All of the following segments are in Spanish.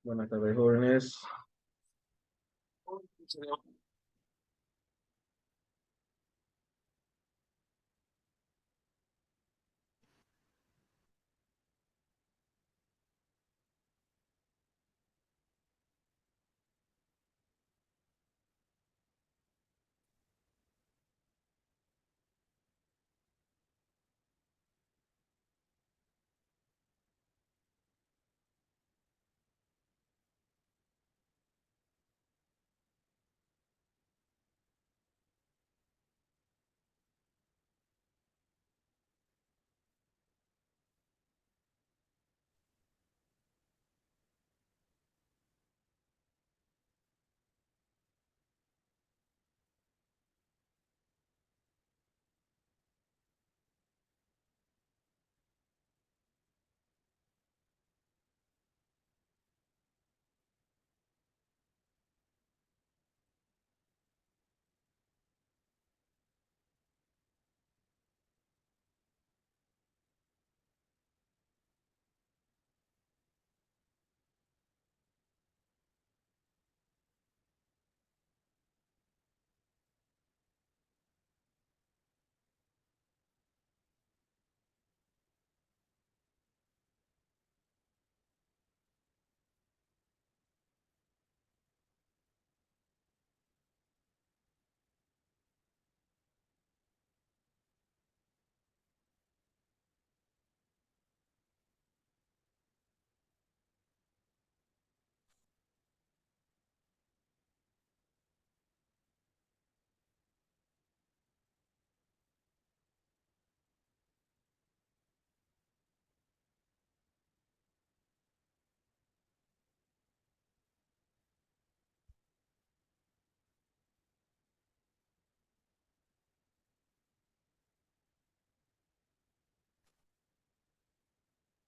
Buenas tardes, jóvenes.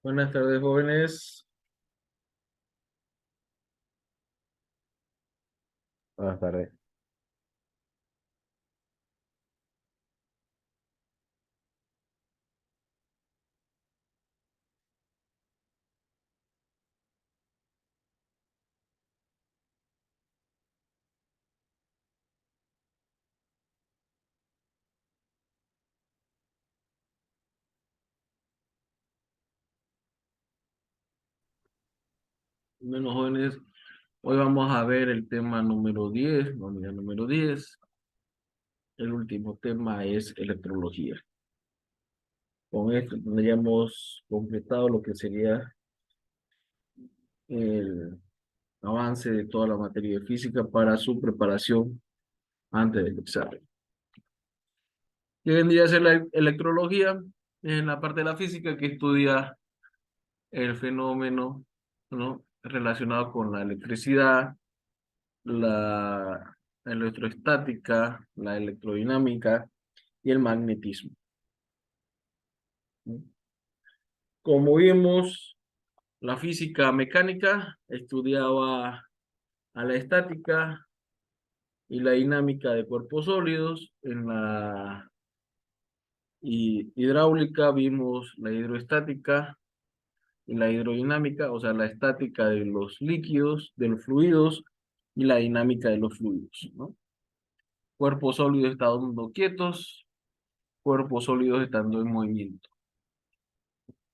Buenas tardes, jóvenes. Buenas tardes. Bueno, jóvenes, hoy vamos a ver el tema número 10, la unidad número 10. El último tema es electrología. Con esto tendríamos completado lo que sería el avance de toda la materia de física para su preparación antes del examen. ¿Qué vendría a ser la electrología? En la parte de la física que estudia el fenómeno, ¿no?, relacionado con la electricidad, la electroestática, la electrodinámica y el magnetismo. Como vimos, la física mecánica estudiaba a la estática y la dinámica de cuerpos sólidos. En la hidráulica vimos la hidroestática y la hidrodinámica, o sea, la estática de los líquidos, de los fluidos, y la dinámica de los fluidos, ¿no? Cuerpos sólidos estando quietos, cuerpos sólidos estando en movimiento.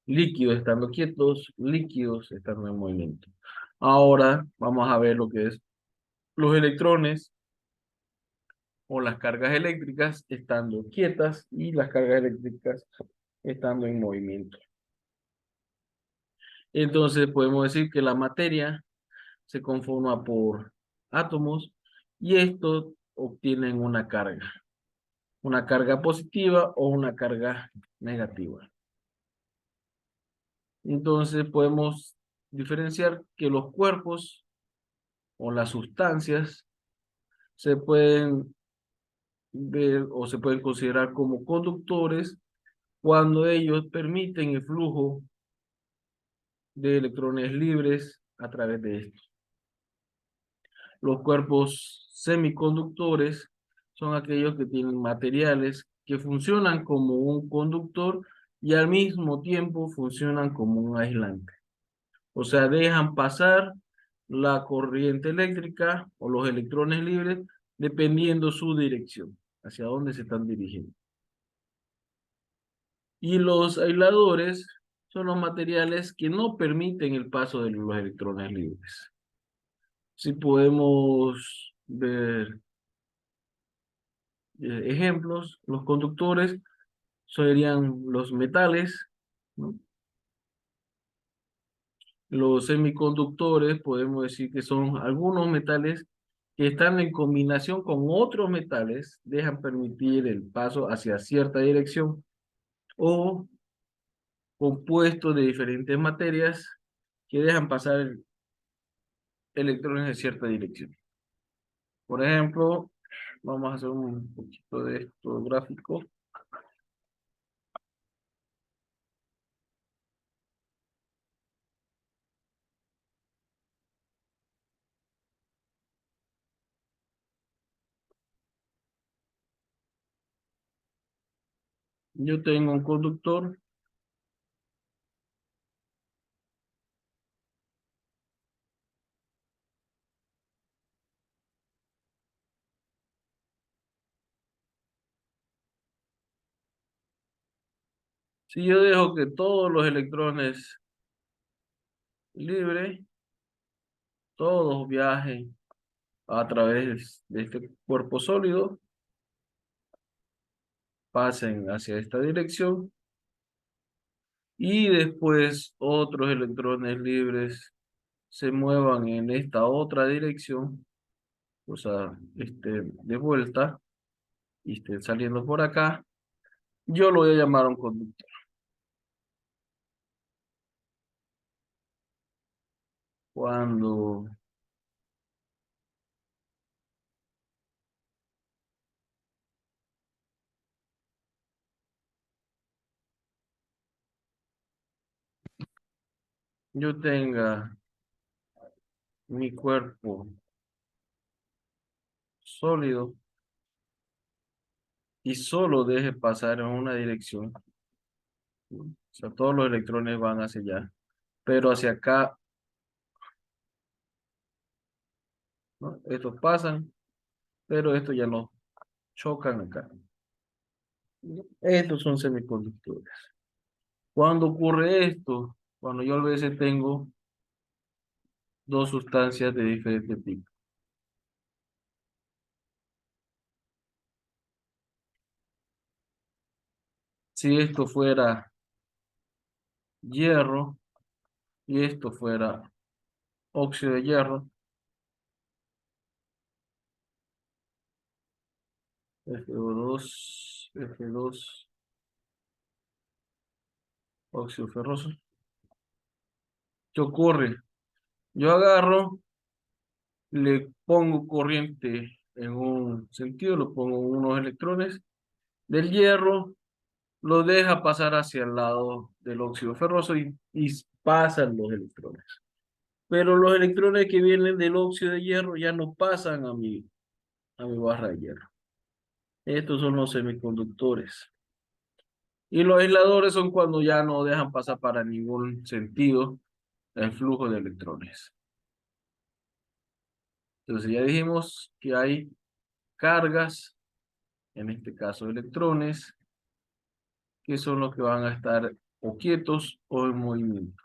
Líquidos estando quietos, líquidos estando en movimiento. Ahora vamos a ver lo que es los electrones o las cargas eléctricas estando quietas y las cargas eléctricas estando en movimiento. Entonces podemos decir que la materia se conforma por átomos y estos obtienen una carga positiva o una carga negativa. Entonces podemos diferenciar que los cuerpos o las sustancias se pueden ver o se pueden considerar como conductores cuando ellos permiten el flujo de electrones libres a través de estos. Los cuerpos semiconductores son aquellos que tienen materiales que funcionan como un conductor y al mismo tiempo funcionan como un aislante. O sea, dejan pasar la corriente eléctrica o los electrones libres dependiendo su dirección, hacia dónde se están dirigiendo. Y los aisladores son los materiales que no permiten el paso de los electrones libres. Si podemos ver ejemplos, los conductores serían los metales, ¿no? Los semiconductores podemos decir que son algunos metales que están en combinación con otros metales, dejan permitir el paso hacia cierta dirección, o compuestos de diferentes materias que dejan pasar electrones en cierta dirección. Por ejemplo, vamos a hacer un poquito de esto gráfico. Yo tengo un conductor. Si yo dejo que todos los electrones libres, todos viajen a través de este cuerpo sólido, pasen hacia esta dirección, y después otros electrones libres se muevan en esta otra dirección, o sea, de vuelta, y estén saliendo por acá, yo lo voy a llamar un conductor. Cuando yo tenga mi cuerpo sólido y solo deje pasar en una dirección, ¿no? O sea, todos los electrones van hacia allá, pero hacia acá, ¿no? Estos pasan, pero estos ya no chocan acá. Estos son semiconductores. Cuando ocurre esto, cuando yo a veces tengo dos sustancias de diferente tipo. Si esto fuera hierro y esto fuera óxido de hierro, F2, F2, óxido ferroso. ¿Qué ocurre? Yo agarro, le pongo corriente en un sentido, le pongo unos electrones del hierro, lo deja pasar hacia el lado del óxido ferroso y pasan los electrones. Pero los electrones que vienen del óxido de hierro ya no pasan a mi barra de hierro. Estos son los semiconductores. Y los aisladores son cuando ya no dejan pasar para ningún sentido el flujo de electrones. Entonces ya dijimos que hay cargas, en este caso electrones, que son los que van a estar o quietos o en movimiento.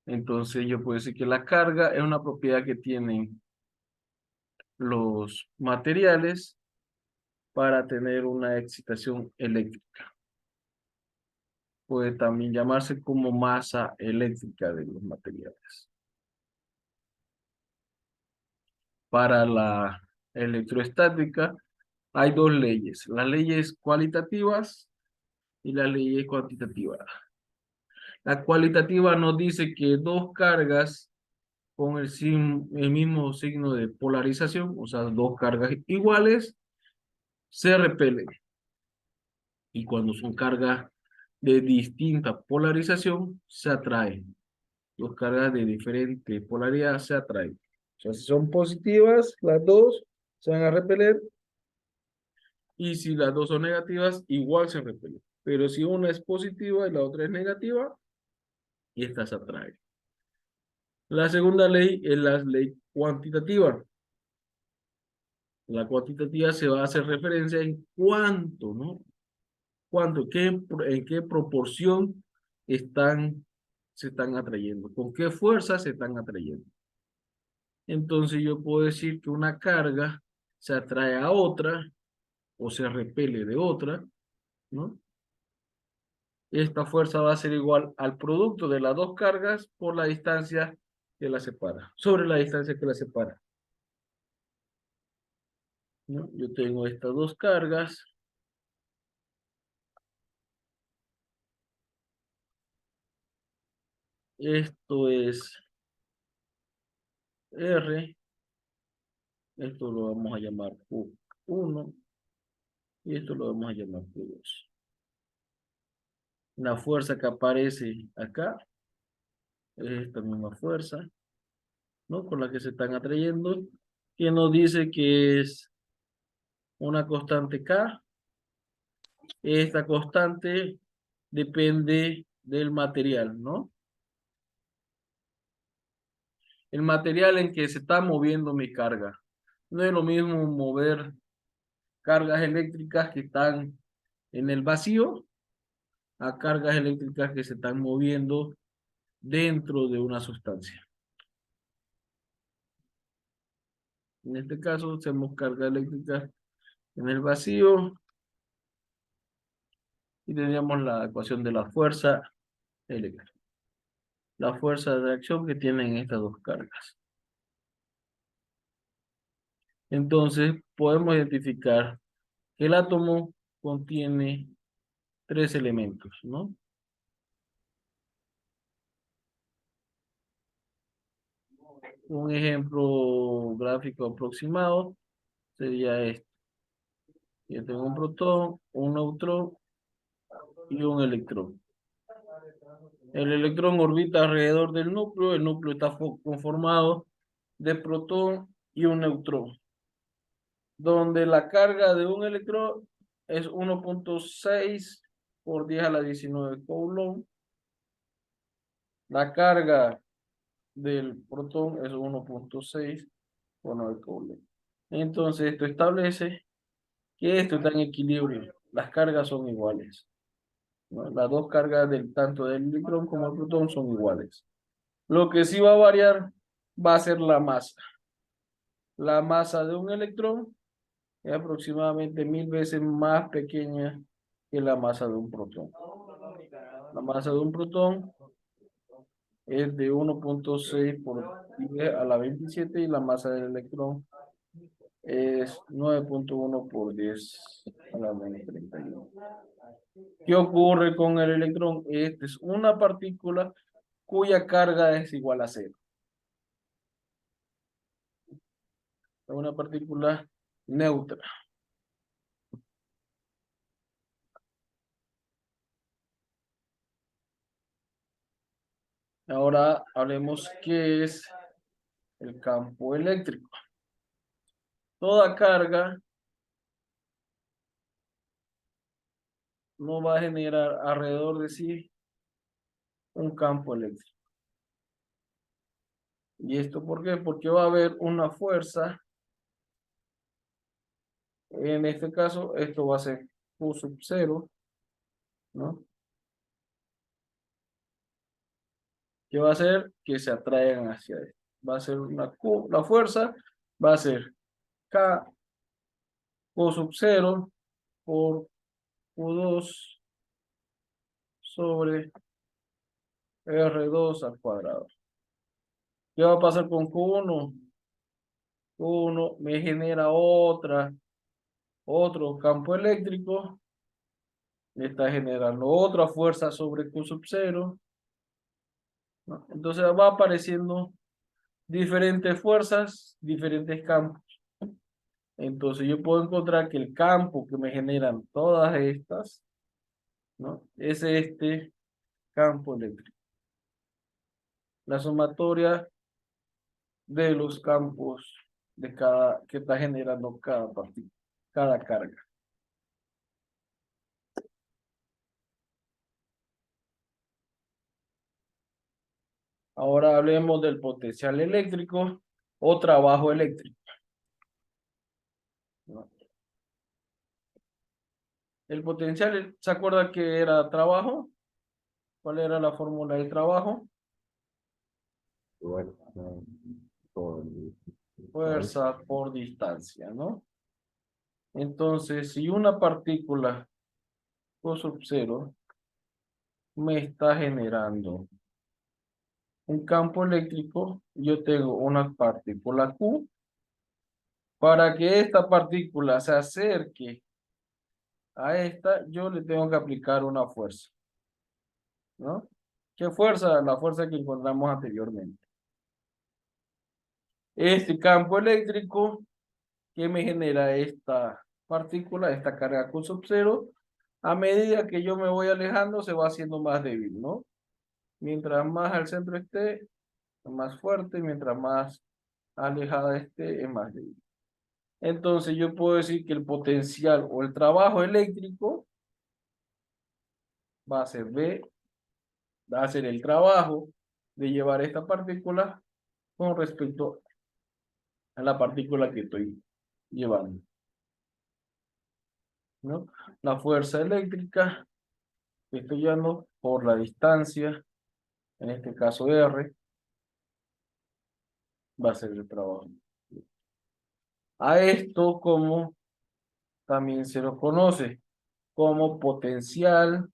Entonces yo puedo decir que la carga es una propiedad que tienen los materiales para tener una excitación eléctrica. Puede también llamarse como masa eléctrica de los materiales. Para la electroestática hay dos leyes, las leyes cualitativas y las leyes cuantitativas. La cualitativa nos dice que dos cargas con el mismo signo de polarización, o sea, dos cargas iguales, se repelen. Y cuando son cargas de distinta polarización, se atraen. Dos cargas de diferente polaridad se atraen. O sea, si son positivas, las dos se van a repeler. Y si las dos son negativas, igual se repelen. Pero si una es positiva y la otra es negativa, y estas se atraen. La segunda ley es la ley cuantitativa. La cuantitativa se va a hacer referencia en cuánto, ¿no? Cuánto, en qué proporción se están atrayendo, con qué fuerza se están atrayendo. Entonces yo puedo decir que una carga se atrae a otra o se repele de otra, ¿no? Esta fuerza va a ser igual al producto de las dos cargas por la distancia que las separa, sobre la distancia que las separa, ¿no? Yo tengo estas dos cargas. Esto es R, esto lo vamos a llamar Q1 y esto lo vamos a llamar Q2. La fuerza que aparece acá es esta misma fuerza, ¿no? Con la que se están atrayendo, que nos dice que es una constante K. Esta constante depende del material, ¿no? El material en que se está moviendo mi carga. No es lo mismo mover cargas eléctricas que están en el vacío a cargas eléctricas que se están moviendo dentro de una sustancia. En este caso, hacemos carga eléctrica en el vacío y tendríamos la ecuación de la fuerza eléctrica. La fuerza de acción que tienen estas dos cargas. Entonces, podemos identificar que el átomo contiene tres elementos, ¿no? Un ejemplo gráfico aproximado sería este. Yo tengo un protón, un neutrón y un electrón. El electrón orbita alrededor del núcleo. El núcleo está conformado de protón y un neutrón, donde la carga de un electrón es 1.6 por 10 a la 19 coulomb. La carga del protón es 1.6 por 9 coulomb. Entonces esto establece que esto está en equilibrio. Las cargas son iguales, ¿no? Las dos cargas tanto del electrón como del protón son iguales. Lo que sí va a variar va a ser la masa. La masa de un electrón es aproximadamente 1000 veces más pequeña que la masa de un protón. La masa de un protón es de 1.6 por 10 a la 27 y la masa del electrón es 9.1 por 10 a la menos 31. ¿Qué ocurre con el electrón? Esta es una partícula cuya carga es igual a cero. Es una partícula neutra. Ahora hablemos qué es el campo eléctrico. Toda carga no va a generar alrededor de sí un campo eléctrico. ¿Y esto por qué? Porque va a haber una fuerza. En este caso, esto va a ser Q sub 0, ¿no? Que va a hacer que se atraigan hacia esto. Va a ser una Q, la fuerza va a ser K Q sub 0 por Q2 sobre R2 al cuadrado. ¿Qué va a pasar con Q1? Q1 me genera otro campo eléctrico. Me está generando otra fuerza sobre Q sub 0, ¿no? Entonces va apareciendo diferentes fuerzas, diferentes campos. Entonces yo puedo encontrar que el campo que me generan todas estas, ¿no? Es este campo eléctrico. La sumatoria de los campos que está generando cada partícula, cada carga. Ahora hablemos del potencial eléctrico o trabajo eléctrico, ¿no? El potencial, ¿se acuerda que era trabajo? ¿Cuál era la fórmula del trabajo? Fuerza por distancia. Fuerza por distancia, ¿no? Entonces, si una partícula Q sub cero me está generando un campo eléctrico, yo tengo una partícula Q. Para que esta partícula se acerque a esta, yo le tengo que aplicar una fuerza, ¿no? ¿Qué fuerza? La fuerza que encontramos anteriormente. Este campo eléctrico que me genera esta partícula, esta carga Q sub cero, a medida que yo me voy alejando, se va haciendo más débil, ¿no? Mientras más al centro esté, más fuerte, mientras más alejada esté, es más débil. Entonces yo puedo decir que el potencial o el trabajo eléctrico va a ser B, va a ser el trabajo de llevar esta partícula con respecto a la partícula que estoy llevando, ¿no? La fuerza eléctrica que estoy llevando por la distancia, en este caso R, va a ser el trabajo. A esto como también se lo conoce como potencial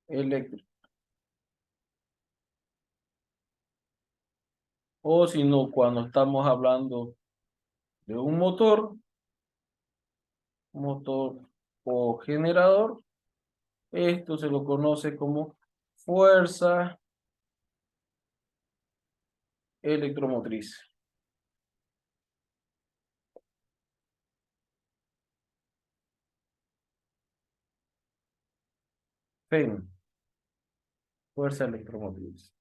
eléctrico. O si no, cuando estamos hablando de un motor o generador, esto se lo conoce como fuerza electromotriz. FEN, fuerza electromotriz.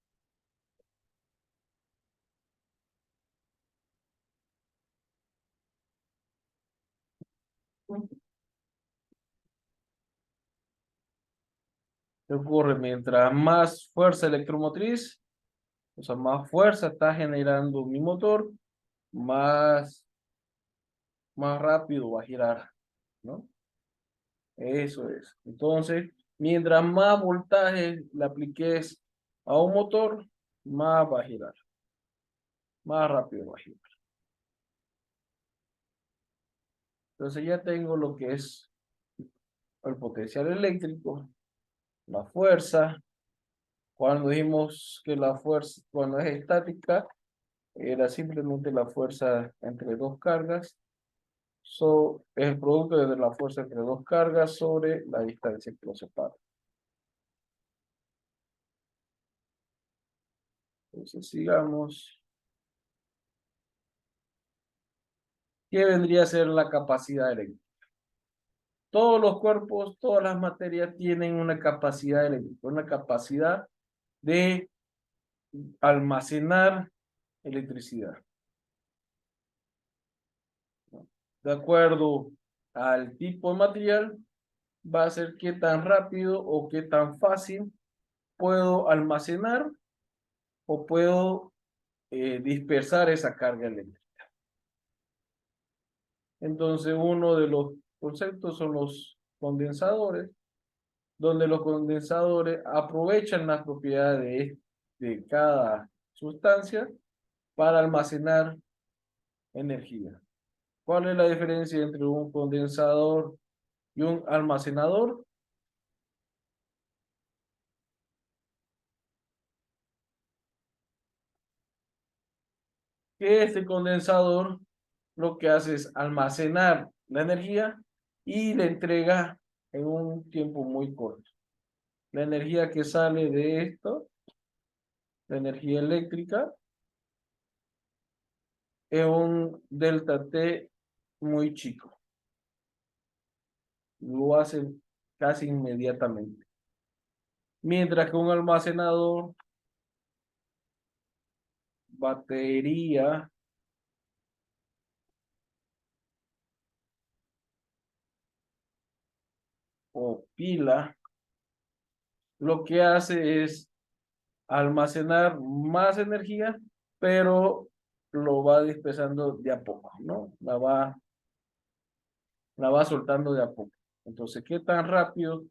¿Qué ocurre? Mientras más fuerza electromotriz, o sea, más fuerza está generando mi motor, más, más rápido va a girar, ¿no? Eso es. Entonces, mientras más voltaje le apliques a un motor, más va a girar, más rápido va a girar. Entonces ya tengo lo que es el potencial eléctrico, la fuerza. Cuando dijimos que la fuerza, cuando es estática, era simplemente la fuerza entre dos cargas. Es el producto de la fuerza entre dos cargas sobre la distancia que los separa. Entonces, sigamos. ¿Qué vendría a ser la capacidad eléctrica? Todos los cuerpos, todas las materias tienen una capacidad eléctrica, una capacidad de almacenar electricidad. De acuerdo al tipo de material, va a ser qué tan rápido o qué tan fácil puedo almacenar o puedo dispersar esa carga eléctrica. Entonces, uno de los conceptos son los condensadores, donde los condensadores aprovechan las propiedades de cada sustancia para almacenar energía. ¿Cuál es la diferencia entre un condensador y un almacenador? Que este condensador lo que hace es almacenar la energía y la entrega en un tiempo muy corto. La energía que sale de esto, la energía eléctrica, es un delta T muy chico. Lo hace casi inmediatamente. Mientras que un almacenador, batería o pila lo que hace es almacenar más energía, pero lo va dispersando de a poco, ¿no? La va soltando de a poco. Entonces, ¿qué tan rápido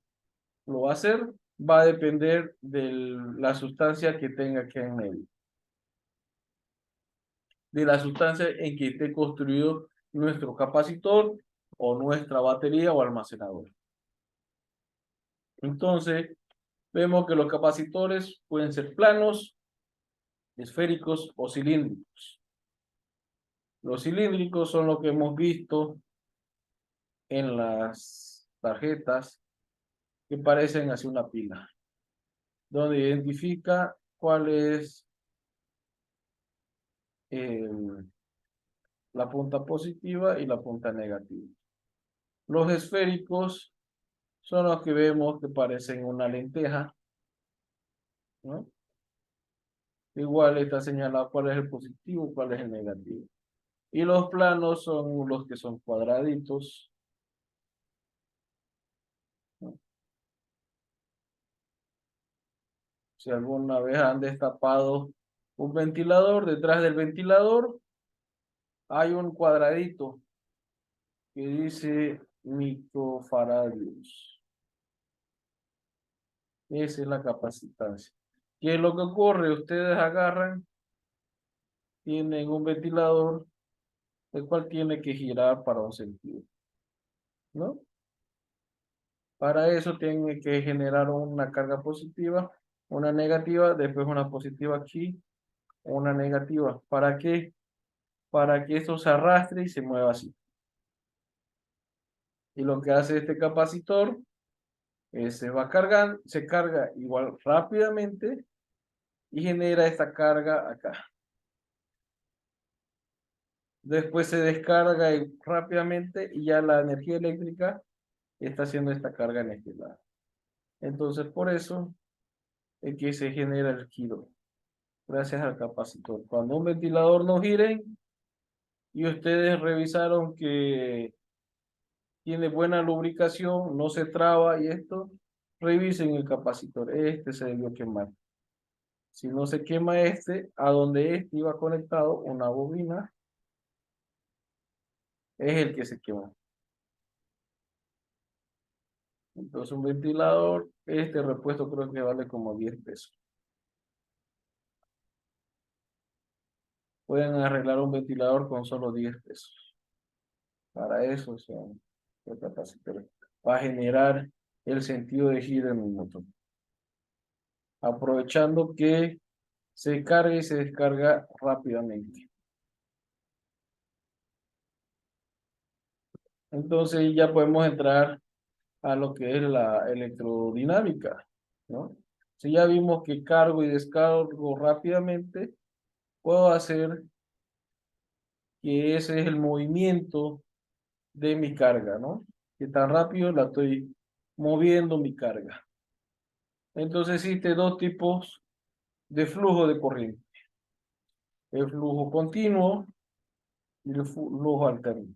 lo va a hacer? Va a depender de la sustancia que tenga aquí en medio, de la sustancia en que esté construido nuestro capacitor o nuestra batería o almacenador. Entonces, vemos que los capacitores pueden ser planos, esféricos o cilíndricos. Los cilíndricos son los que hemos visto en las tarjetas que parecen así una pila, donde identifica cuál es la punta positiva y la punta negativa. Los esféricos son los que vemos que parecen una lenteja, ¿no? Igual está señalado cuál es el positivo, cuál es el negativo. Y los planos son los que son cuadraditos, ¿no? Si alguna vez han destapado un ventilador, detrás del ventilador hay un cuadradito que dice microfaradios. Esa es la capacitancia. ¿Qué es lo que ocurre? Ustedes agarran, tienen un ventilador, el cual tiene que girar para un sentido, ¿no? Para eso tienen que generar una carga positiva, una negativa, después una positiva aquí, una negativa. ¿Para qué? Para que esto se arrastre y se mueva así. Y lo que hace este capacitor es se va cargando, se carga igual rápidamente y genera esta carga acá. Después se descarga rápidamente y ya la energía eléctrica está haciendo esta carga en este lado. Entonces, por eso es que se genera el giro, gracias al capacitor. Cuando un ventilador no gire y ustedes revisaron que tiene buena lubricación, no se traba y esto, revisen el capacitor. Este se debió quemar. Si no se quema este, a donde este iba conectado, una bobina, es el que se quemó. Entonces un ventilador, este repuesto creo que vale como 10 pesos. Pueden arreglar un ventilador con solo 10 pesos. Para eso son los capacitores. Para generar el sentido de giro en el motor. Aprovechando que se carga y se descarga rápidamente. Entonces ya podemos entrar a lo que es la electrodinámica, ¿no? Si ya vimos que cargo y descargo rápidamente, puedo hacer que ese es el movimiento de mi carga, ¿no? Que tan rápido la estoy moviendo mi carga. Entonces existen dos tipos de flujo de corriente. El flujo continuo y el flujo alterno.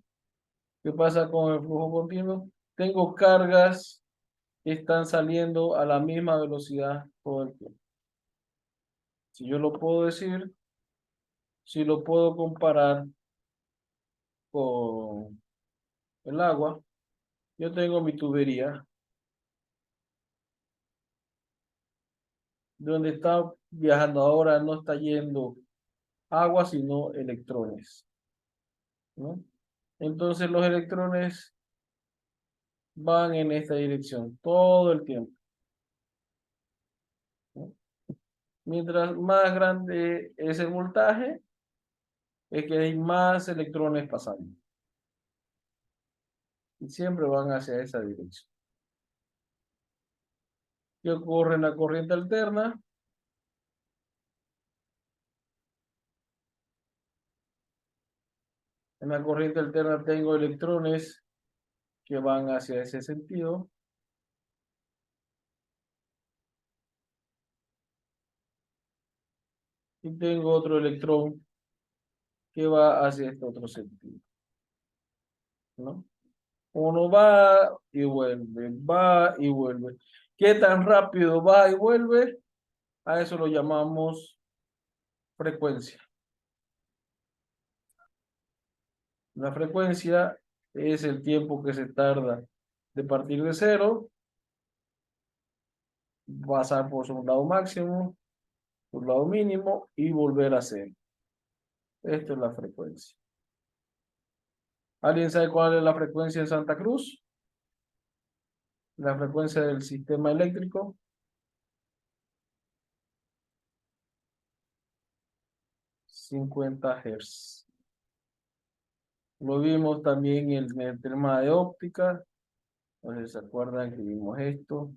¿Qué pasa con el flujo continuo? Tengo cargas que están saliendo a la misma velocidad todo el tiempo. Si yo lo puedo decir, si lo puedo comparar con el agua, yo tengo mi tubería donde está viajando ahora, no está yendo agua, sino electrones, ¿no? Entonces los electrones van en esta dirección todo el tiempo, ¿no? Mientras más grande es el voltaje, es que hay más electrones pasando. Y siempre van hacia esa dirección. ¿Qué ocurre en la corriente alterna? En la corriente alterna tengo electrones que van hacia ese sentido. Y tengo otro electrón que va hacia este otro sentido, ¿no? Uno va y vuelve, va y vuelve. ¿Qué tan rápido va y vuelve? A eso lo llamamos frecuencia. La frecuencia es el tiempo que se tarda de partir de cero, pasar por su lado máximo, por lado mínimo y volver a cero. Esta es la frecuencia. ¿Alguien sabe cuál es la frecuencia en Santa Cruz? La frecuencia del sistema eléctrico. 50 Hz. Lo vimos también en el tema de óptica. No sé si se acuerdan que vimos esto.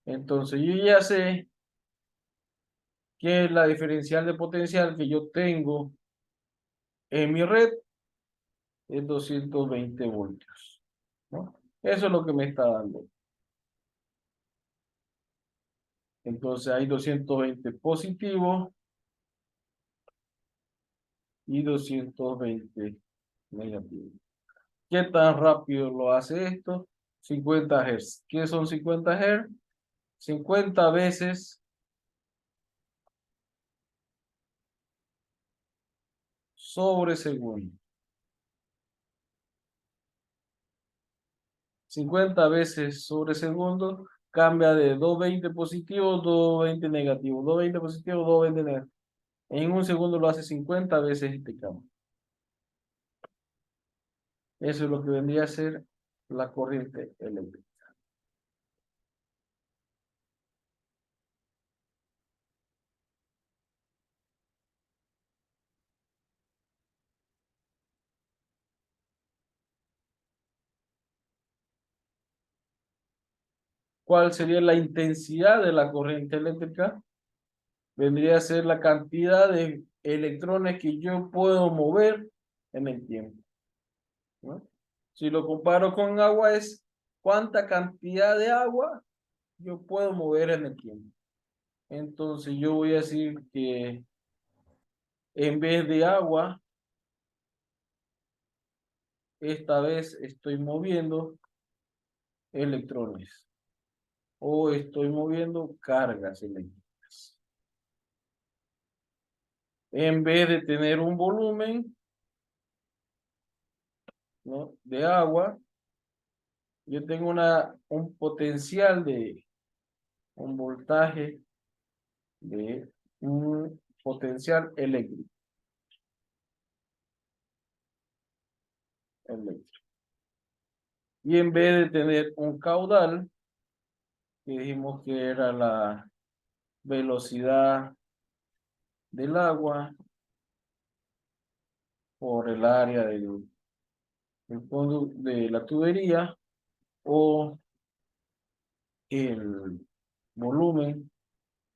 Entonces yo ya sé que la diferencial de potencial que yo tengo en mi red es 220 voltios, ¿no? Eso es lo que me está dando. Entonces hay 220 positivos y 220 negativos. ¿Qué tan rápido lo hace esto? 50 Hz. ¿Qué son 50 Hz? 50 veces sobre segundo. 50 veces sobre segundo cambia de 220 positivos, 220 negativos, 220 positivos, 220 negativos. En un segundo lo hace 50 veces este cambio. Eso es lo que vendría a ser la corriente eléctrica. ¿Cuál sería la intensidad de la corriente eléctrica? Vendría a ser la cantidad de electrones que yo puedo mover en el tiempo, ¿no? Si lo comparo con agua, es cuánta cantidad de agua yo puedo mover en el tiempo. Entonces yo voy a decir que en vez de agua, esta vez estoy moviendo electrones o estoy moviendo cargas eléctricas. En vez de tener un volumen, ¿no?, de agua, yo tengo un potencial de un voltaje de un potencial eléctrico. Y en vez de tener un caudal, que dijimos que era la velocidad del agua por el área del fondo de la tubería o el volumen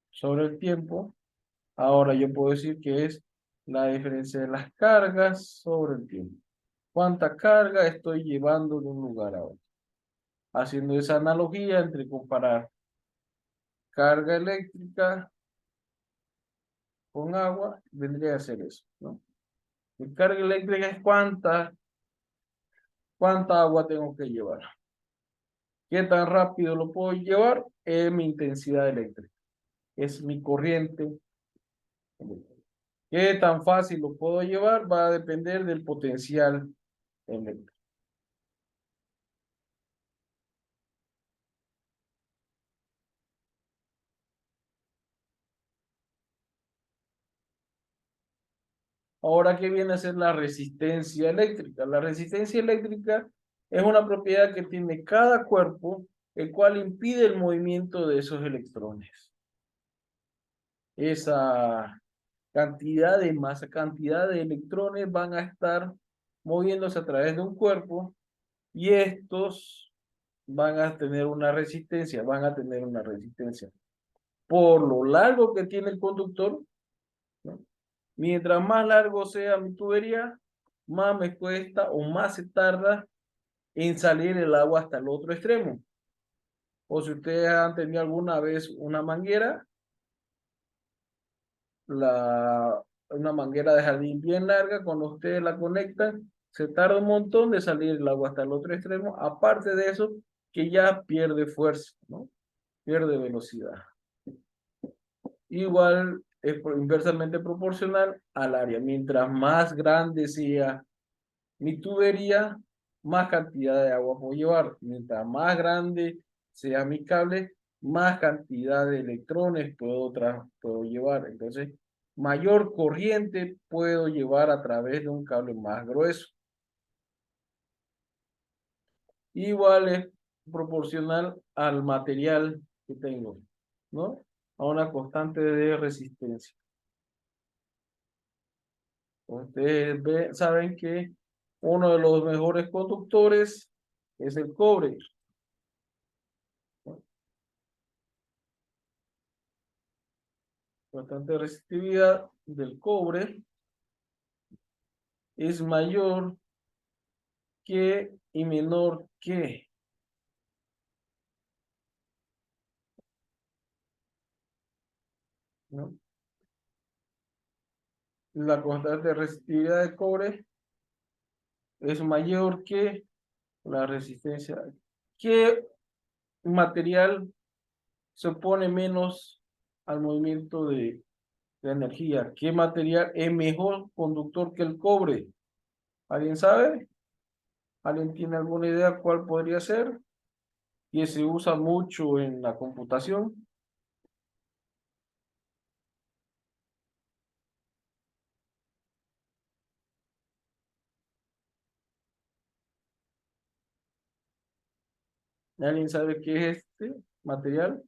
sobre el tiempo, ahora yo puedo decir que es la diferencia de las cargas sobre el tiempo. ¿Cuánta carga estoy llevando de un lugar a otro? Haciendo esa analogía entre comparar carga eléctrica con agua, vendría a ser eso, ¿no? Mi carga eléctrica es cuánta agua tengo que llevar. ¿Qué tan rápido lo puedo llevar? Es mi intensidad eléctrica. Es mi corriente eléctrica. ¿Qué tan fácil lo puedo llevar? Va a depender del potencial eléctrico. Ahora, ¿qué viene a ser la resistencia eléctrica? La resistencia eléctrica es una propiedad que tiene cada cuerpo, el cual impide el movimiento de esos electrones. Esa cantidad de masa, cantidad de electrones van a estar moviéndose a través de un cuerpo y estos van a tener una resistencia, por lo largo que tiene el conductor, ¿no? Mientras más largo sea mi tubería, más me cuesta o más se tarda en salir el agua hasta el otro extremo. O si ustedes han tenido alguna vez una manguera, una manguera de jardín bien larga, cuando ustedes la conectan, se tarda un montón de salir el agua hasta el otro extremo. Aparte de eso, que ya pierde fuerza, ¿no? pierde velocidad. Igual es inversamente proporcional al área. Mientras más grande sea mi tubería, más cantidad de agua puedo llevar. Mientras más grande sea mi cable, más cantidad de electrones puedo llevar. Entonces, mayor corriente puedo llevar a través de un cable más grueso. Igual es proporcional al material que tengo, ¿no? A una constante de resistencia. Ustedes saben que uno de los mejores conductores es el cobre, ¿no? Constante de resistividad del cobre es mayor que y menor que, ¿no? La constante de resistividad del cobre es mayor que la resistencia. ¿Qué material se opone menos al movimiento de energía? ¿Qué material es mejor conductor que el cobre? ¿Alguien sabe? ¿Alguien tiene alguna idea cuál podría ser? Y se usa mucho en la computación. ¿Alguien sabe qué es este material?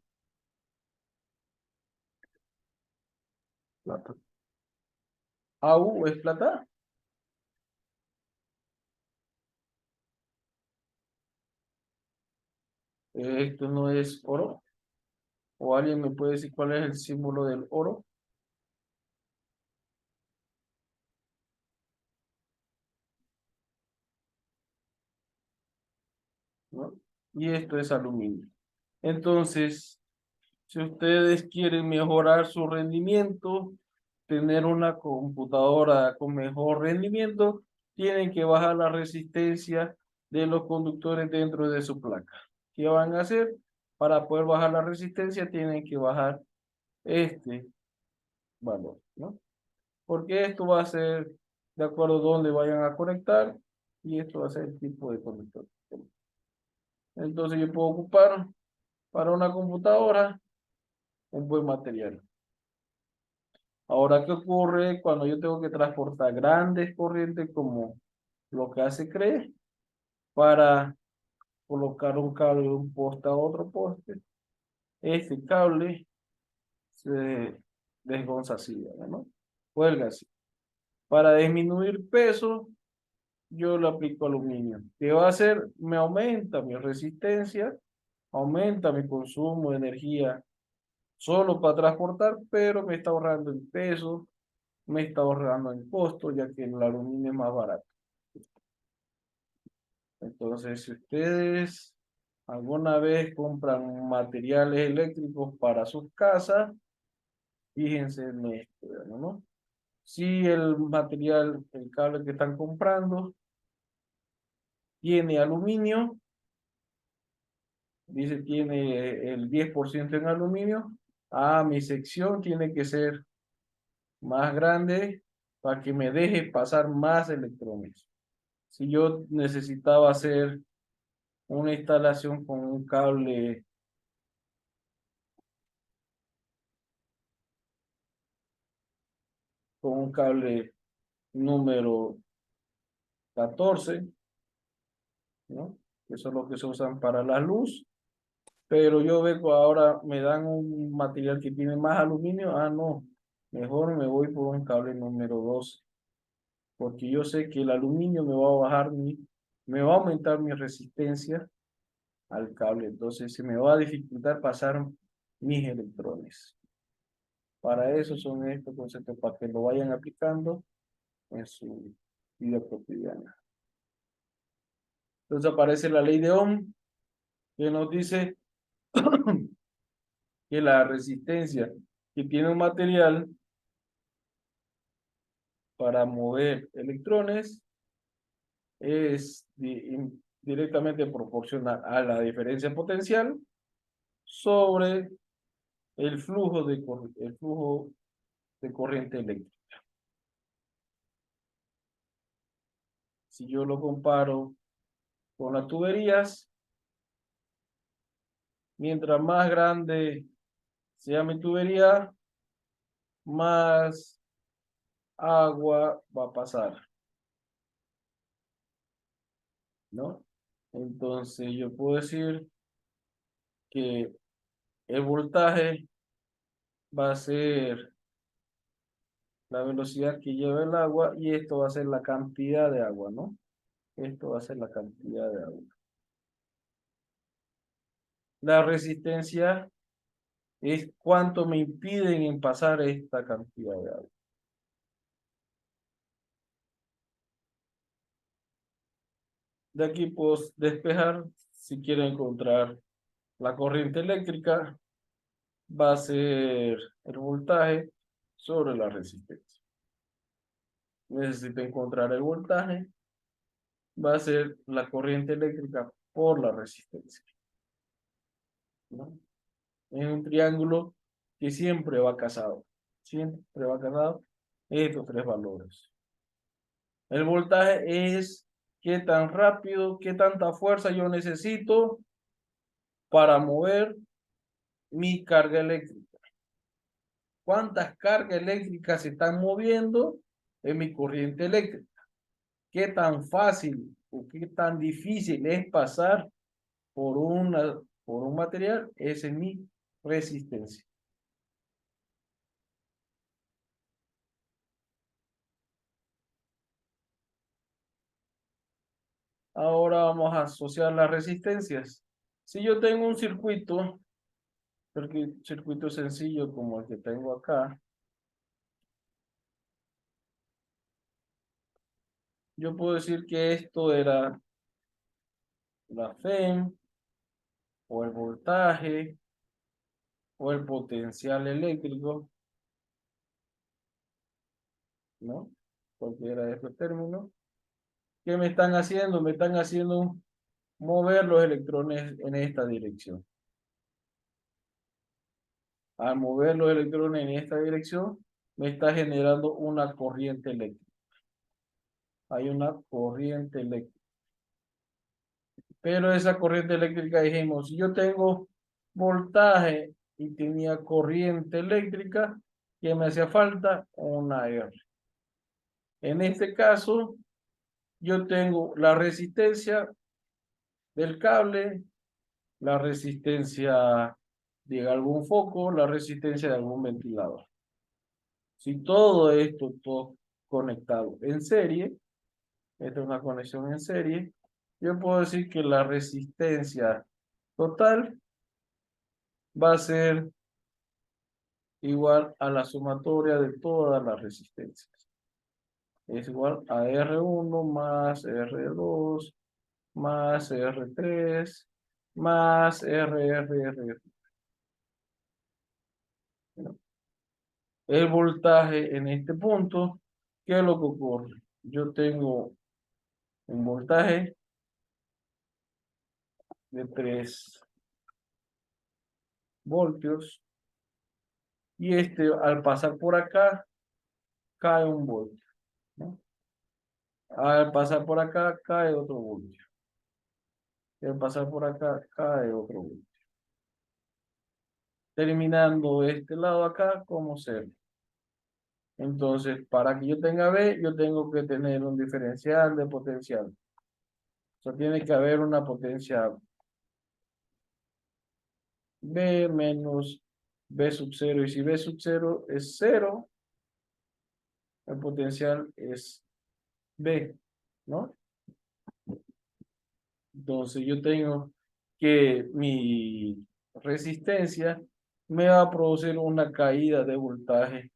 Plata. ¿AU es plata? ¿Esto no es oro? ¿O alguien me puede decir cuál es el símbolo del oro? ¿No? Y esto es aluminio. Entonces, si ustedes quieren mejorar su rendimiento, tener una computadora con mejor rendimiento, tienen que bajar la resistencia de los conductores dentro de su placa. ¿Qué van a hacer? Para poder bajar la resistencia, tienen que bajar este valor, ¿no? Porque esto va a ser de acuerdo a dónde vayan a conectar y esto va a ser el tipo de conector. Entonces yo puedo ocupar para una computadora un buen material. Ahora, ¿qué ocurre cuando yo tengo que transportar grandes corrientes como lo que hace CRE para colocar un cable de un poste a otro poste? Este cable se desgonza así, ¿no? Cuelga así. Para disminuir peso, yo le aplico aluminio. ¿Qué va a hacer? Me aumenta mi resistencia, aumenta mi consumo de energía solo para transportar, pero me está ahorrando en peso, me está ahorrando en costo, ya que el aluminio es más barato. Entonces, si ustedes alguna vez compran materiales eléctricos para sus casas, fíjense en esto, ¿no? Si el material, el cable que están comprando, tiene aluminio, dice tiene el 10% en aluminio, mi sección tiene que ser más grande para que me deje pasar más electrones. Si yo necesitaba hacer una instalación con un cable número 14, ¿no? Que son los que se usan para la luz, pero yo veo que ahora me dan un material que tiene más aluminio, no, mejor me voy por un cable número 12, porque yo sé que el aluminio me va a aumentar mi resistencia al cable, entonces se me va a dificultar pasar mis electrones. Para eso son estos conceptos, para que lo vayan aplicando en su vida cotidiana. Entonces aparece la ley de Ohm, que nos dice que la resistencia que tiene un material para mover electrones es directamente proporcional a la diferencia potencial sobre el flujo de corriente eléctrica. Si yo lo comparo con las tuberías, mientras más grande sea mi tubería, más agua va a pasar, ¿no? Entonces yo puedo decir que el voltaje va a ser la velocidad que lleva el agua y esto va a ser la cantidad de agua, ¿no? Esto va a ser la cantidad de agua. La resistencia es cuánto me impiden en pasar esta cantidad de agua. De aquí puedo despejar, si quiero encontrar la corriente eléctrica, va a ser el voltaje sobre la resistencia. Necesito encontrar el voltaje, va a ser la corriente eléctrica por la resistencia, ¿no? Es un triángulo que siempre va casado estos tres valores. El voltaje es qué tan rápido, qué tanta fuerza yo necesito para mover mi carga eléctrica. ¿Cuántas cargas eléctricas se están moviendo en mi corriente eléctrica? ¿Qué tan fácil o qué tan difícil es pasar por un material? Esa es mi resistencia. Ahora vamos a asociar las resistencias. Si yo tengo un circuito sencillo como el que tengo acá, yo puedo decir que esto era la FEM, o el voltaje, o el potencial eléctrico, ¿no? Cualquiera de estos términos. ¿Qué me están haciendo? Me están haciendo mover los electrones en esta dirección. Al mover los electrones en esta dirección, me está generando una corriente eléctrica. Hay una corriente eléctrica. Pero esa corriente eléctrica, dijimos, si yo tengo voltaje y tenía corriente eléctrica, ¿qué me hacía falta? Una R. En este caso, yo tengo la resistencia del cable, la resistencia de algún foco, la resistencia de algún ventilador. Si todo esto todo conectado en serie, esta es una conexión en serie, yo puedo decir que la resistencia total va a ser igual a la sumatoria de todas las resistencias. Es igual a R1 más R2 más R3 más RRR. El voltaje en este punto, ¿qué es lo que ocurre? Yo tengo un voltaje de 3 voltios y este al pasar por acá cae un voltio, ¿no? Al pasar por acá cae otro voltio. Y al pasar por acá cae otro voltio. Terminando este lado acá como cero. Entonces, para que yo tenga B, yo tengo que tener un diferencial de potencial. O sea, tiene que haber una potencia B menos B sub 0. Y si B sub 0 es 0, el potencial es B, ¿no? Entonces yo tengo que mi resistencia me va a producir una caída de voltaje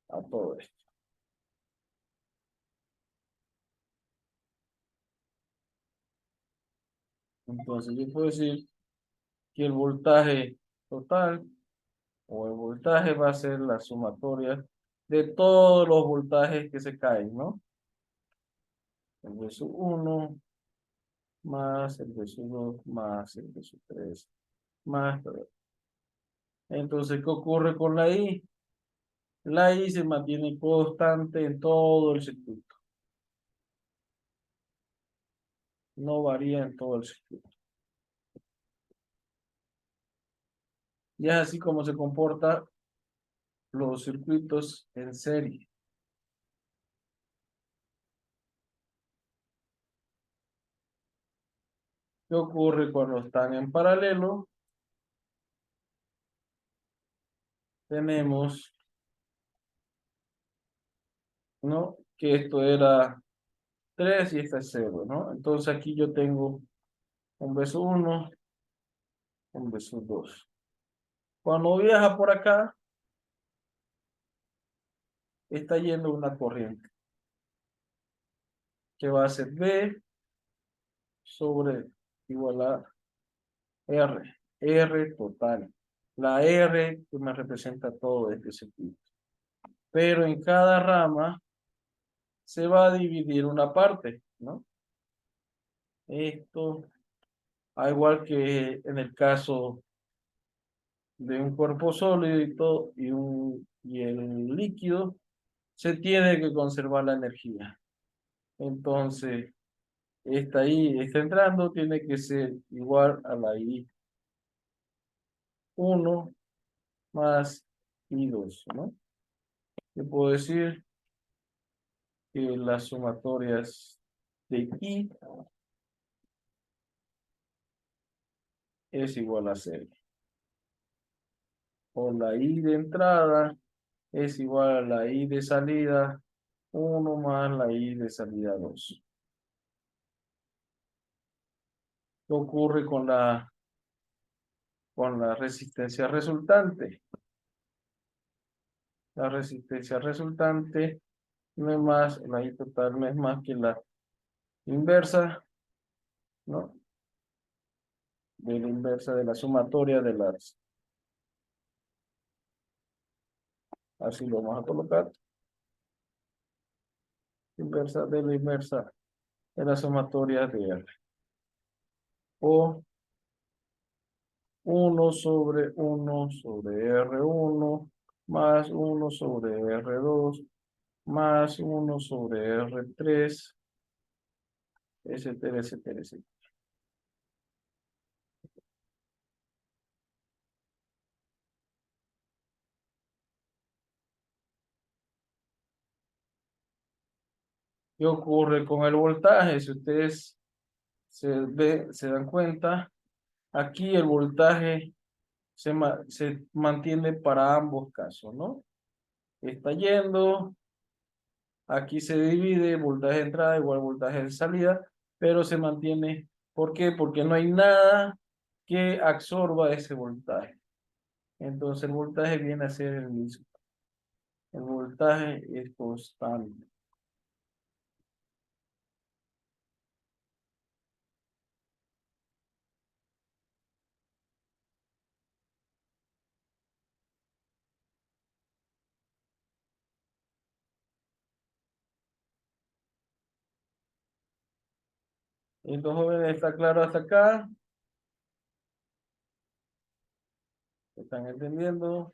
a todo esto. Entonces yo puedo decir que el voltaje total o el voltaje va a ser la sumatoria de todos los voltajes que se caen, ¿no? El V sub 1 más el V sub 2 más el V sub 3 más 3. Entonces, ¿qué ocurre con la I? La I se mantiene constante en todo el circuito. No varía en todo el circuito. Y es así como se comportan los circuitos en serie. ¿Qué ocurre cuando están en paralelo? Tenemos, ¿no? Que esto era 3 y esta es 0, ¿no? Entonces aquí yo tengo un beso 1, un beso 2. Cuando viaja por acá, está yendo una corriente que va a ser B sobre igual a R. R total. La R que me representa todo este circuito. Pero en cada rama se va a dividir una parte, ¿no? Esto, al igual que en el caso de un cuerpo sólido y todo, y el líquido, se tiene que conservar la energía. Entonces, esta I está entrando, tiene que ser igual a la I1 más I2, ¿no? Yo puedo decir que las sumatorias de I es igual a 0. O la I de entrada es igual a la I de salida 1 más la I de salida 2. ¿Qué ocurre con la resistencia resultante? La resistencia resultante no es más, la I total no es más que la inversa, ¿no? De la inversa de la sumatoria de las. Así lo vamos a colocar. Inversa de la inversa de la sumatoria de R. O 1 sobre 1 sobre R1 más 1 sobre R2 más 1 sobre R3, etcétera, etcétera, etcétera. ¿Qué ocurre con el voltaje? Si ustedes se dan cuenta, aquí el voltaje se mantiene para ambos casos, ¿no? Está yendo, aquí se divide voltaje de entrada igual voltaje de salida, pero se mantiene. ¿Por qué? Porque no hay nada que absorba ese voltaje. Entonces el voltaje viene a ser el mismo. El voltaje es constante. Entonces, jóvenes, ¿está claro hasta acá? ¿Están entendiendo?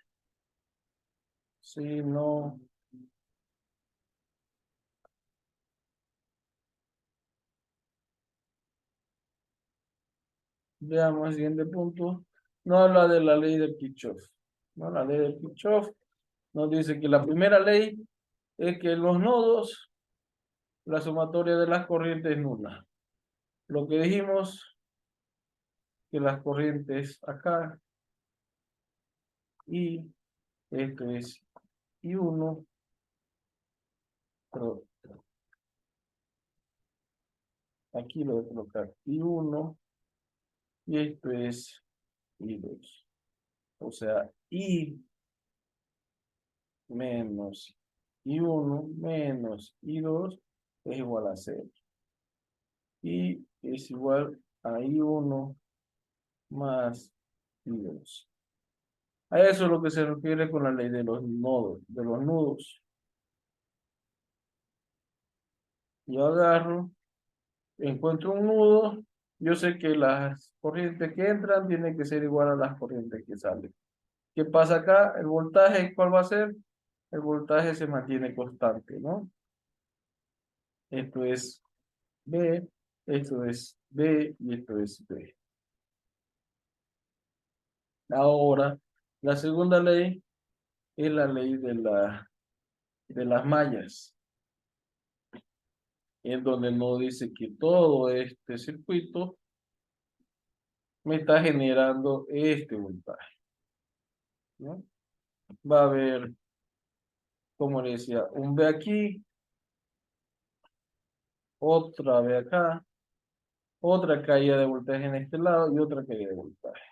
Sí, no. Veamos el siguiente punto. No habla de la ley de Kirchhoff. ¿No? La ley de Kirchhoff nos dice que la primera ley es que en los nodos la sumatoria de las corrientes es nula. Lo que dijimos, que las corrientes acá y esto es I1, pero aquí lo voy a colocar I1 y esto es I2. O sea, I menos I1 menos I2 es igual a 0. Y es igual a I1 más I2. A eso es lo que se refiere con la ley de los nodos, de los nudos. Yo agarro, encuentro un nudo yo sé que las corrientes que entran tienen que ser igual a las corrientes que salen. ¿Qué pasa acá? El voltaje, ¿cuál va a ser? El voltaje se mantiene constante, ¿no? Esto es B, esto es B y esto es B. Ahora, la segunda ley es la ley de las mallas, en donde no dice que todo este circuito me está generando este voltaje, ¿no? Va a haber, como le decía, un B aquí, otra B acá, otra caída de voltaje en este lado y otra caída de voltaje,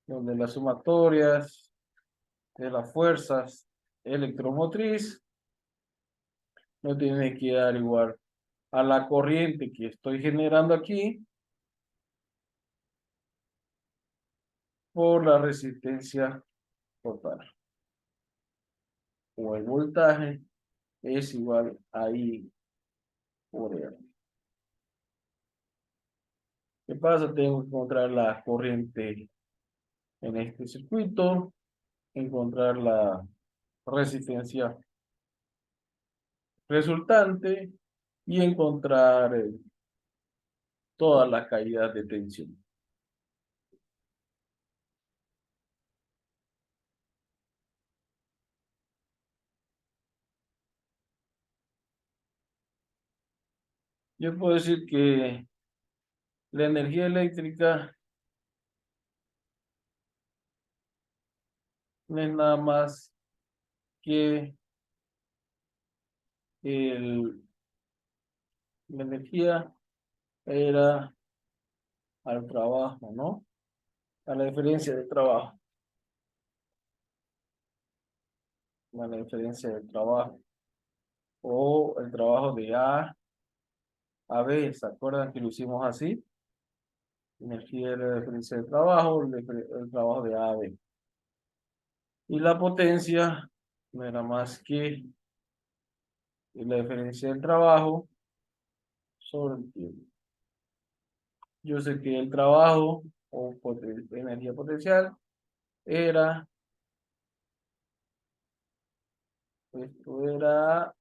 donde las sumatorias de las fuerzas electromotriz no tienen que dar igual a la corriente que estoy generando aquí por la resistencia total. O el voltaje es igual a I por R. ¿Qué pasa? Tengo que encontrar la corriente en este circuito, encontrar la resistencia resultante y encontrar todas las caídas de tensión. Yo puedo decir que la energía eléctrica no es nada más que la energía era al trabajo, ¿no? A la diferencia de trabajo. A la diferencia del trabajo. O el trabajo de A a B. ¿Se acuerdan que lo hicimos así? Energía es la diferencia del trabajo, el trabajo de A a B. Y la potencia no era más que la diferencia del trabajo sobre el tiempo. Yo sé que el trabajo o energía potencial era, esto era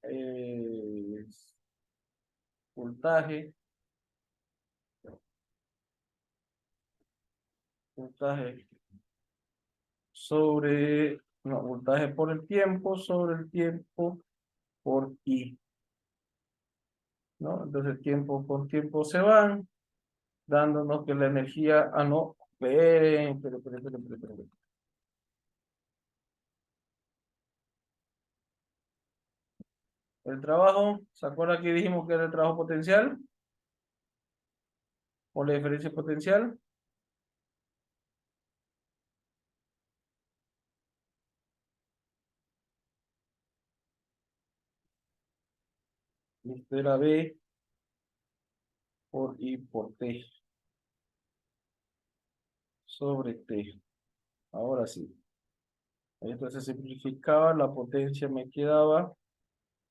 voltaje, voltaje sobre, no, voltaje por el tiempo sobre el tiempo por I, ¿no? Entonces tiempo con tiempo se van, dándonos que la energía, no, esperen. El trabajo, ¿se acuerda que dijimos que era el trabajo potencial? ¿O la diferencia potencial? Esto era B por I por T sobre T. Ahora sí. Esto se simplificaba, la potencia me quedaba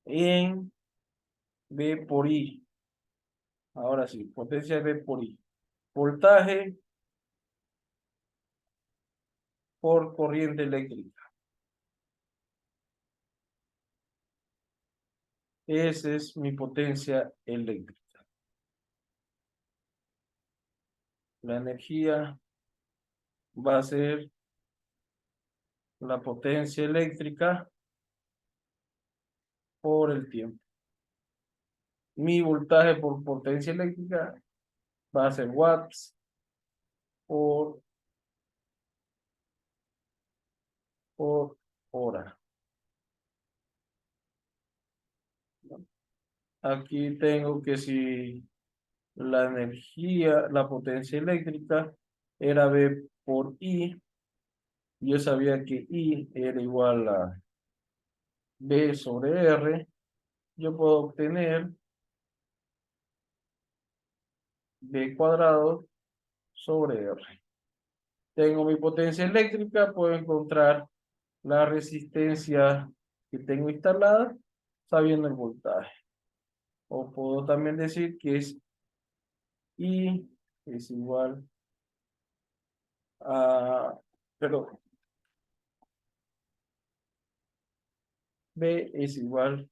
en B por I. Ahora sí, potencia B por I. Voltaje por corriente eléctrica. Esa es mi potencia eléctrica. La energía va a ser la potencia eléctrica por el tiempo. Mi voltaje por potencia eléctrica va a ser watts por hora. Aquí tengo que si la energía, la potencia eléctrica era B por I, yo sabía que I era igual a B sobre R, yo puedo obtener B cuadrado sobre R. Tengo mi potencia eléctrica, puedo encontrar la resistencia que tengo instalada sabiendo el voltaje. O puedo también decir que es I es igual a, perdón, B es igual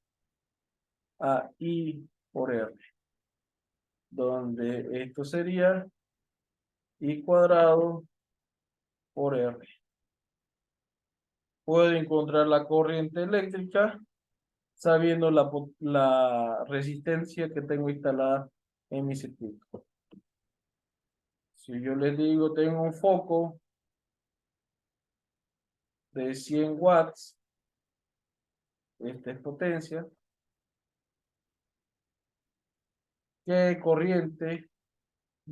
a I por R, donde esto sería I cuadrado por R. Puedo encontrar la corriente eléctrica sabiendo la resistencia que tengo instalada en mi circuito. Si yo les digo, tengo un foco de 100 watts, esta es potencia, ¿qué corriente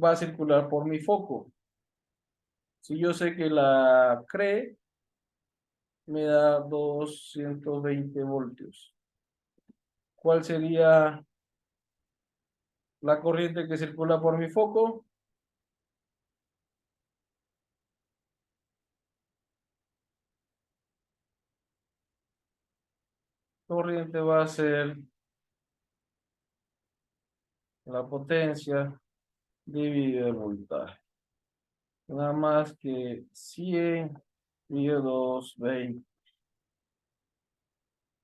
va a circular por mi foco? Si yo sé que la CRE me da 220 voltios, ¿cuál sería la corriente que circula por mi foco? Corriente va a ser la potencia dividido el voltaje. Nada más que 100 dividido 220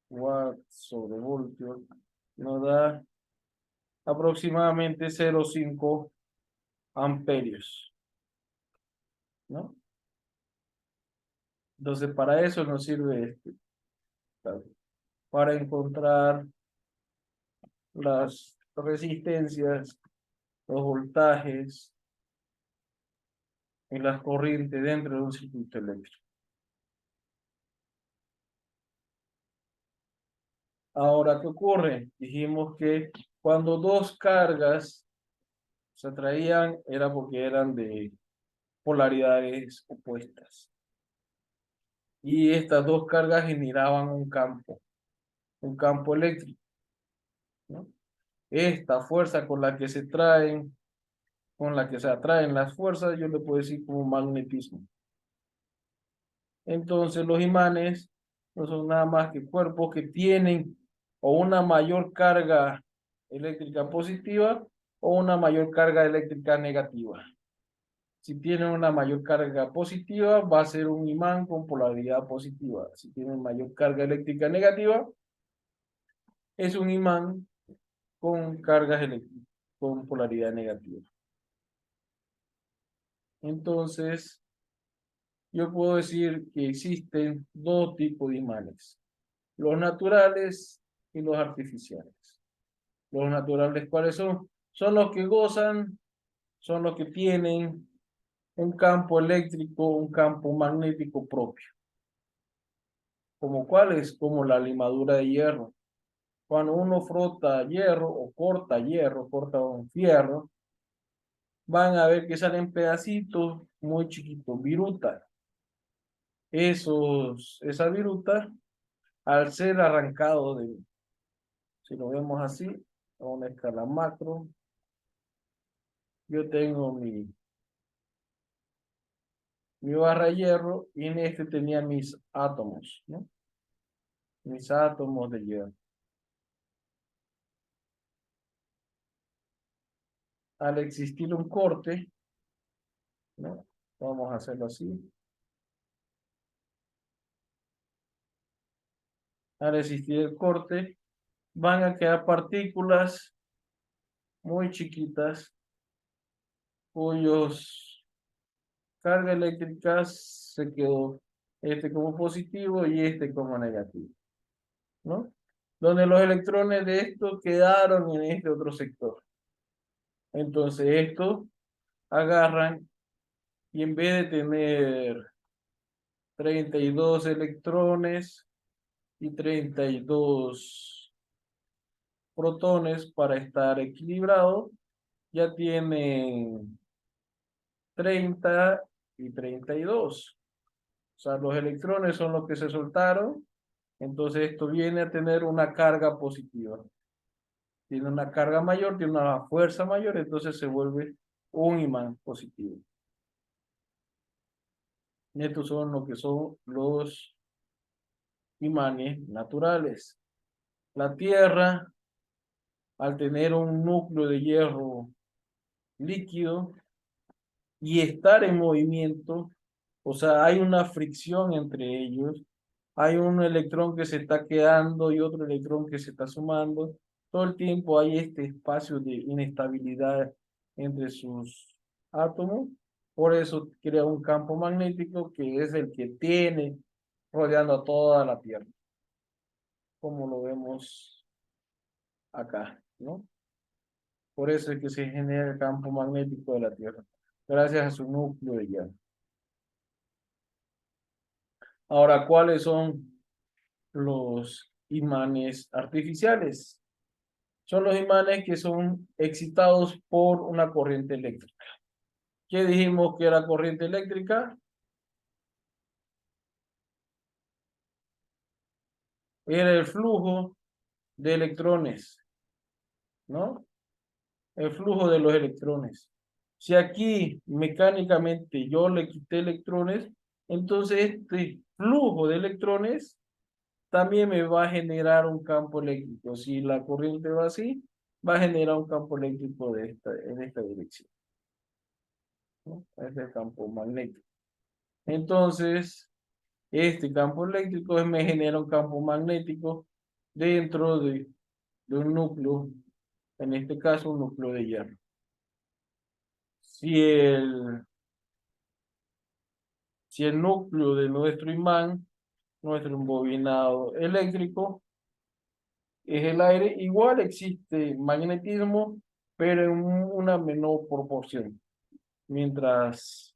watts sobre voltios nos da aproximadamente 0,5 amperios, ¿no? Entonces, para eso nos sirve este, para encontrar las resistencias, los voltajes y las corrientes dentro de un circuito eléctrico. Ahora, ¿qué ocurre? Dijimos que cuando dos cargas se atraían era porque eran de polaridades opuestas. Y estas dos cargas generaban un campo eléctrico, ¿no? Esta fuerza con la que se traen, con la que se atraen las fuerzas, yo le puedo decir como magnetismo. Entonces los imanes no son nada más que cuerpos que tienen o una mayor carga eléctrica positiva o una mayor carga eléctrica negativa. Si tienen una mayor carga positiva, va a ser un imán con polaridad positiva. Si tienen mayor carga eléctrica negativa, es un imán con cargas eléctricas, con polaridad negativa. Entonces, yo puedo decir que existen dos tipos de imanes, los naturales y los artificiales. Los naturales, ¿cuáles son? Son los que gozan, son los que tienen un campo eléctrico, un campo magnético propio. ¿Como cuáles? Como la limadura de hierro. Cuando uno frota hierro o corta hierro, corta un fierro, van a ver que salen pedacitos muy chiquitos, virutas. Esa viruta, al ser arrancado si lo vemos así, a una escala macro, yo tengo mi barra de hierro y en este tenía mis átomos, ¿no? Mis átomos de hierro. Al existir un corte, ¿no? Vamos a hacerlo así. Al existir el corte, van a quedar partículas muy chiquitas cuyos carga eléctrica se quedó este como positivo y este como negativo, ¿no? Donde los electrones de esto quedaron en este otro sector. Entonces estos agarran y en vez de tener 32 electrones y 32 protones para estar equilibrado, ya tienen 30 y 32. O sea, los electrones son los que se soltaron, entonces esto viene a tener una carga positiva. Tiene una carga mayor, tiene una fuerza mayor, entonces se vuelve un imán positivo. Y estos son lo que son los imanes naturales. La Tierra, al tener un núcleo de hierro líquido, y estar en movimiento, o sea, hay una fricción entre ellos, hay un electrón que se está quedando y otro electrón que se está sumando, todo el tiempo hay este espacio de inestabilidad entre sus átomos, por eso crea un campo magnético que es el que tiene rodeando a toda la Tierra, como lo vemos acá, ¿no? Por eso es que se genera el campo magnético de la Tierra, gracias a su núcleo de hierro. Ahora, ¿cuáles son los imanes artificiales? Son los imanes que son excitados por una corriente eléctrica. ¿Qué dijimos que era corriente eléctrica? Era el flujo de electrones, ¿no? El flujo de los electrones. Si aquí mecánicamente yo le quité electrones, entonces este flujo de electrones también me va a generar un campo eléctrico. Si la corriente va así, va a generar un campo eléctrico en esta dirección, ¿no? Es el campo magnético. Entonces, este campo eléctrico me genera un campo magnético dentro de un núcleo, en este caso un núcleo de hierro. Si si el núcleo de nuestro imán, nuestro embobinado eléctrico, es el aire, igual existe magnetismo, pero en una menor proporción. Mientras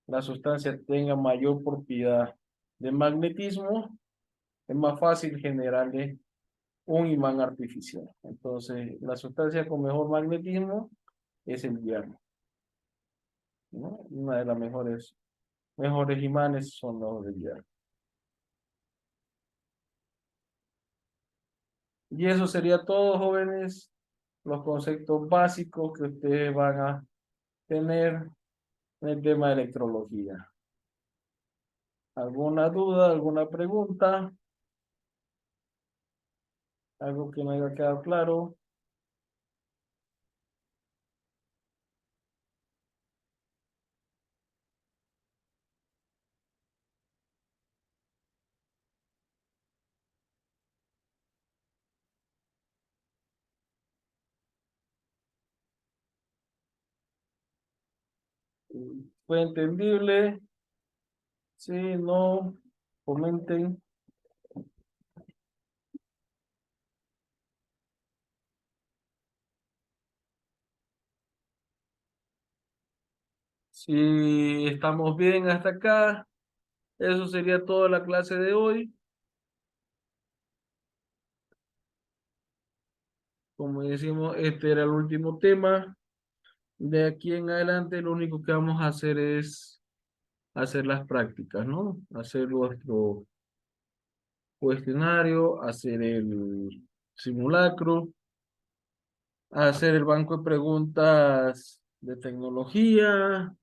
la sustancia tenga mayor propiedad de magnetismo, es más fácil generarle un imán artificial. Entonces, la sustancia con mejor magnetismo es el hierro, ¿no? Una de las mejores imanes son los de hierro. Y eso sería todo, jóvenes, los conceptos básicos que ustedes van a tener en el tema de electrología. ¿Alguna duda, alguna pregunta? ¿Algo que no haya quedado claro? ¿Fue entendible? Sí, no, comenten. Si estamos bien hasta acá, eso sería toda la clase de hoy. Como decimos, este era el último tema. De aquí en adelante, lo único que vamos a hacer es hacer las prácticas, ¿no? Hacer nuestro cuestionario, hacer el simulacro, hacer el banco de preguntas de tecnología,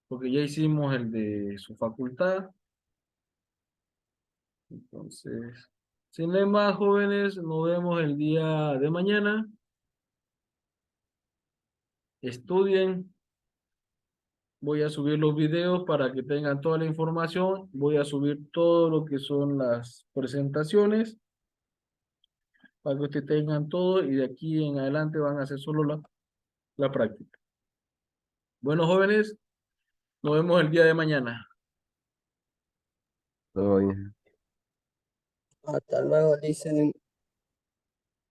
porque ya hicimos el de su facultad. Entonces, sin más, jóvenes, nos vemos el día de mañana. Estudien. Voy a subir los videos para que tengan toda la información. Voy a subir todo lo que son las presentaciones para que ustedes tengan todo y de aquí en adelante van a hacer solo la práctica. Bueno, jóvenes, nos vemos el día de mañana. Todo bien. Hasta luego, dicen.